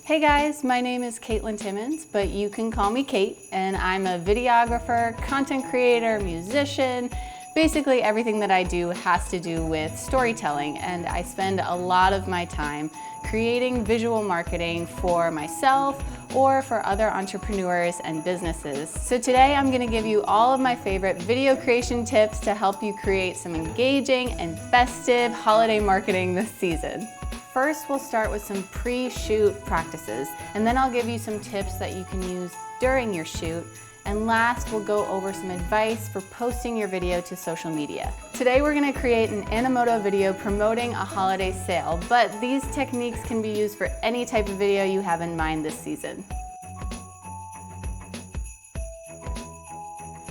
Hey guys, my name is Caitlin Timmins, but you can call me Cait, and I'm a videographer, content creator, musician. Basically everything that I do has to do with storytelling, and I spend a lot of my time creating visual marketing for myself or for other entrepreneurs and businesses. So today I'm gonna give you all of my favorite video creation tips to help you create some engaging and festive holiday marketing this season. First, we'll start with some pre-shoot practices, and then I'll give you some tips that you can use during your shoot. And last, we'll go over some advice for posting your video to social media. Today, we're gonna create an Animoto video promoting a holiday sale, but these techniques can be used for any type of video you have in mind this season.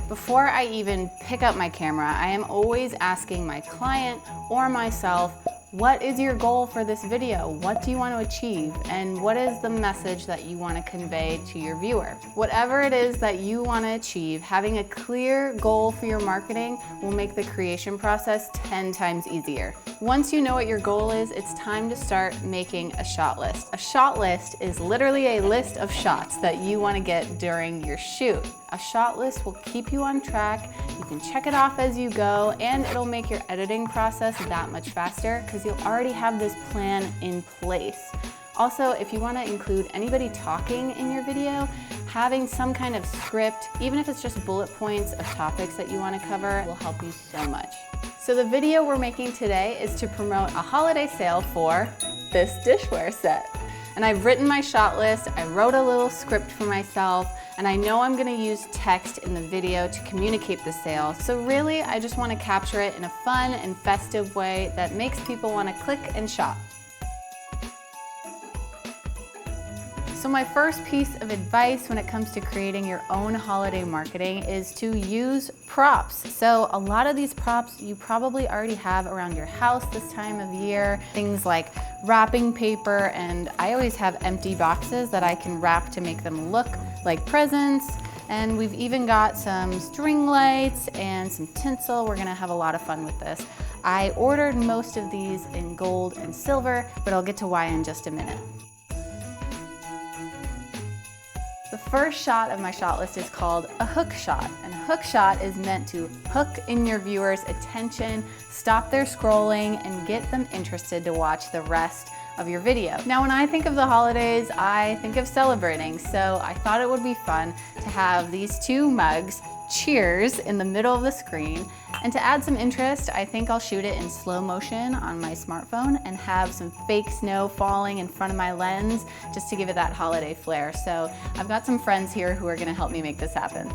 Before I even pick up my camera, I am always asking my client or myself, what is your goal for this video? What do you want to achieve? And what is the message that you want to convey to your viewer? Whatever it is that you want to achieve, having a clear goal for your marketing will make the creation process 10 times easier. Once you know what your goal is, it's time to start making a shot list. A shot list is literally a list of shots that you want to get during your shoot. A shot list will keep you on track, you can check it off as you go, and it'll make your editing process that much faster because you'll already have this plan in place. Also, if you want to include anybody talking in your video, having some kind of script, even if it's just bullet points of topics that you want to cover, will help you so much. So the video we're making today is to promote a holiday sale for this dishware set. And I've written my shot list, I wrote a little script for myself, and I know I'm gonna use text in the video to communicate the sale. So really, I just wanna capture it in a fun and festive way that makes people wanna click and shop. So my first piece of advice when it comes to creating your own holiday marketing is to use props. So a lot of these props you probably already have around your house this time of year. Things like wrapping paper, and I always have empty boxes that I can wrap to make them look like presents. And we've even got some string lights and some tinsel. We're gonna have a lot of fun with this. I ordered most of these in gold and silver, but I'll get to why in just a minute. The first shot of my shot list is called a hook shot, and a hook shot is meant to hook in your viewers' attention, stop their scrolling, and get them interested to watch the rest of your video. Now, when I think of the holidays, I think of celebrating, so I thought it would be fun to have these two mugs, cheers, in the middle of the screen. And to add some interest, I think I'll shoot it in slow motion on my smartphone and have some fake snow falling in front of my lens just to give it that holiday flair. So I've got some friends here who are gonna help me make this happen.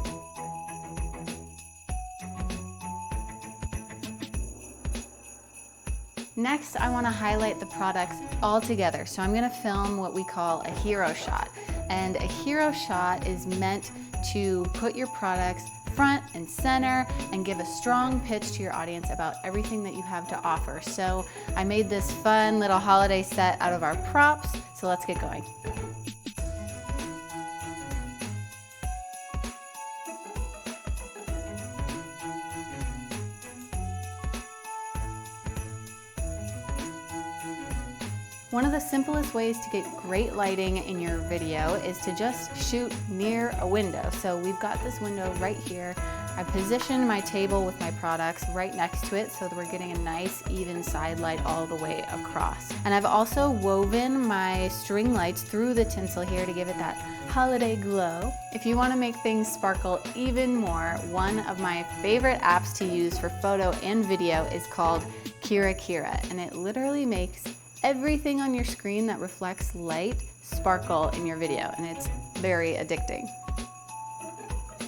Next, I wanna highlight the products all together. So I'm gonna film what we call a hero shot. And a hero shot is meant to put your products front and center and give a strong pitch to your audience about everything that you have to offer. So I made this fun little holiday set out of our props, so let's get going. One of the simplest ways to get great lighting in your video is to just shoot near a window. So we've got this window right here. I positioned my table with my products right next to it so that we're getting a nice even side light all the way across. And I've also woven my string lights through the tinsel here to give it that holiday glow. If you want to make things sparkle even more, one of my favorite apps to use for photo and video is called Kira, and it literally makes everything on your screen that reflects light sparkle in your video, and it's very addicting.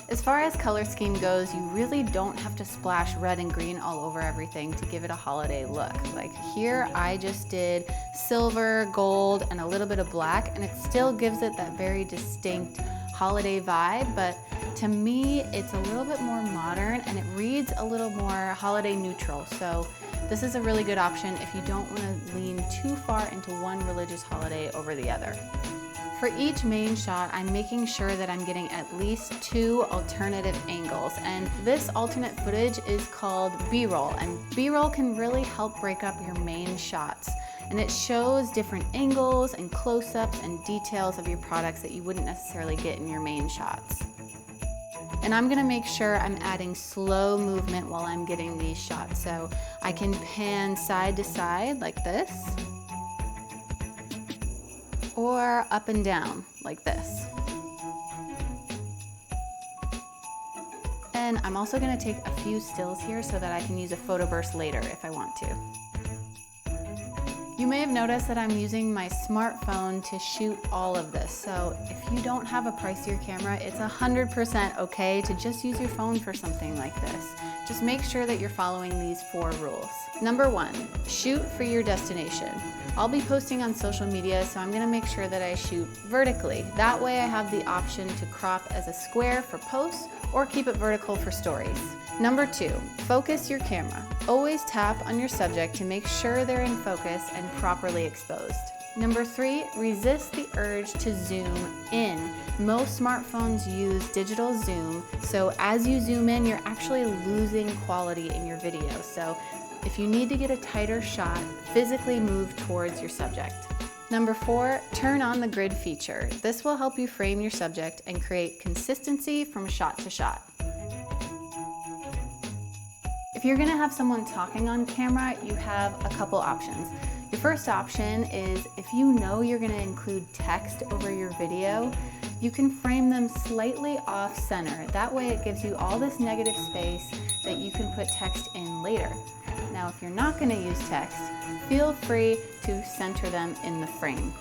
As far as color scheme goes, you really don't have to splash red and green all over everything to give it a holiday look. Like here, I just did silver, gold, and a little bit of black, and it still gives it that very distinct holiday vibe, but to me, it's a little bit more modern and it reads a little more holiday neutral. So this is a really good option if you don't want to lean too far into one religious holiday over the other. For each main shot, I'm making sure that I'm getting at least 2 alternative angles, and this alternate footage is called B-roll, and B-roll can really help break up your main shots. and it shows different angles and close-ups and details of your products that you wouldn't necessarily get in your main shots. And I'm gonna make sure I'm adding slow movement while I'm getting these shots. So I can pan side to side like this, or up and down like this. And I'm also gonna take a few stills here so that I can use a photo burst later if I want to. You may have noticed that I'm using my smartphone to shoot all of this. So if you don't have a pricier camera, it's 100% okay to just use your phone for something like this. Just make sure that you're following these 4 rules. Number 1, shoot for your destination. I'll be posting on social media, so I'm gonna make sure that I shoot vertically. That way I have the option to crop as a square for posts or keep it vertical for stories. Number 2, focus your camera. Always tap on your subject to make sure they're in focus and properly exposed. Number 3, resist the urge to zoom in. Most smartphones use digital zoom, so as you zoom in, you're actually losing quality in your video. So if you need to get a tighter shot, physically move towards your subject. Number 4, turn on the grid feature. This will help you frame your subject and create consistency from shot to shot. If you're gonna have someone talking on camera, you have a couple options. Your first option is if you know you're gonna include text over your video, you can frame them slightly off center. That way it gives you all this negative space that you can put text in later. Now, if you're not gonna use text, feel free to center them in the frame.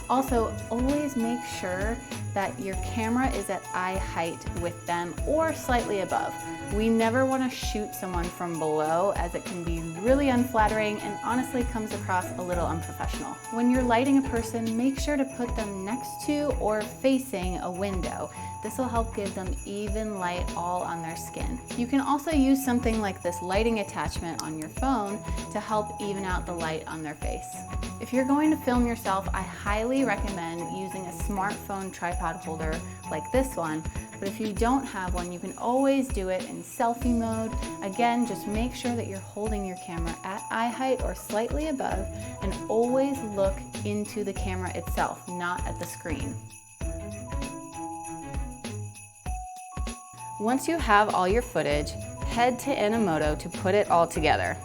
Also, always make sure that your camera is at eye height with them or slightly above. We never want to shoot someone from below, as it can be really unflattering and honestly comes across a little unprofessional. When you're lighting a person, make sure to put them next to or facing a window. This will help give them even light all on their skin. You can also use something like this lighting attachment on your phone to help even out the light on their face. If you're going to film yourself, I highly recommend using a smartphone tripod holder like this one, but if you don't have one, you can always do it in selfie mode. Again, just make sure that you're holding your camera at eye height or slightly above, and always look into the camera itself, not at the screen. Once you have all your footage, head to Animoto to put it all together.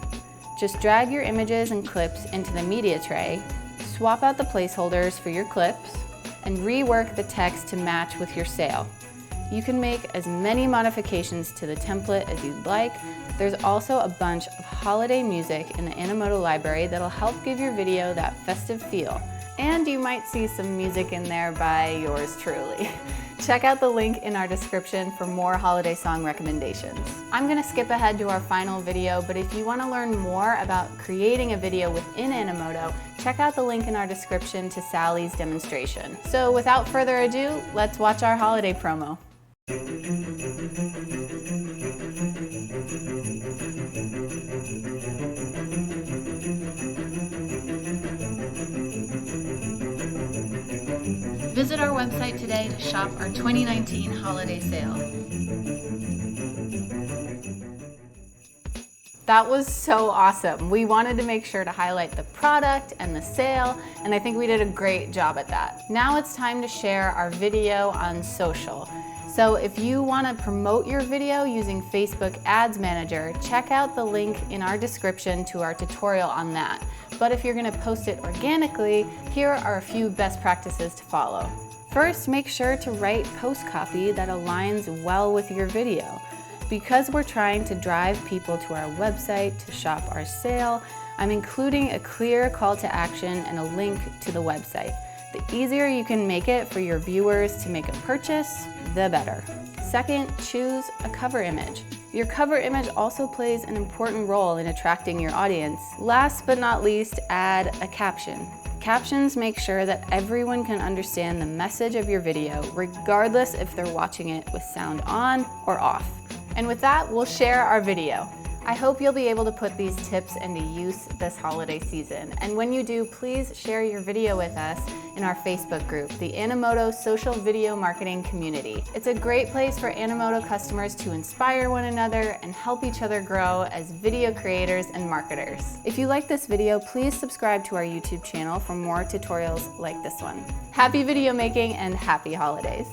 Just drag your images and clips into the media tray, swap out the placeholders for your clips, and rework the text to match with your sale. You can make as many modifications to the template as you'd like. There's also a bunch of holiday music in the Animoto library that'll help give your video that festive feel. And you might see some music in there by yours truly. Check out the link in our description for more holiday song recommendations. I'm gonna skip ahead to our final video, but if you wanna learn more about creating a video within Animoto, check out the link in our description to Sally's demonstration. So without further ado, let's watch our holiday promo. Visit our website today to shop our 2019 holiday sale. That was so awesome. We wanted to make sure to highlight the product and the sale, and I think we did a great job at that. Now it's time to share our video on social. So if you want to promote your video using Facebook Ads Manager, check out the link in our description to our tutorial on that. But if you're going to post it organically, here are a few best practices to follow. First, make sure to write post copy that aligns well with your video. Because we're trying to drive people to our website to shop our sale, I'm including a clear call to action and a link to the website. The easier you can make it for your viewers to make a purchase, the better. Second, choose a cover image. Your cover image also plays an important role in attracting your audience. Last but not least, add a caption. Captions make sure that everyone can understand the message of your video, regardless if they're watching it with sound on or off. And with that, we'll share our video. I hope you'll be able to put these tips into use this holiday season. And when you do, please share your video with us in our Facebook group, the Animoto Social Video Marketing Community. It's a great place for Animoto customers to inspire one another and help each other grow as video creators and marketers. If you like this video, please subscribe to our YouTube channel for more tutorials like this one. Happy video making and happy holidays.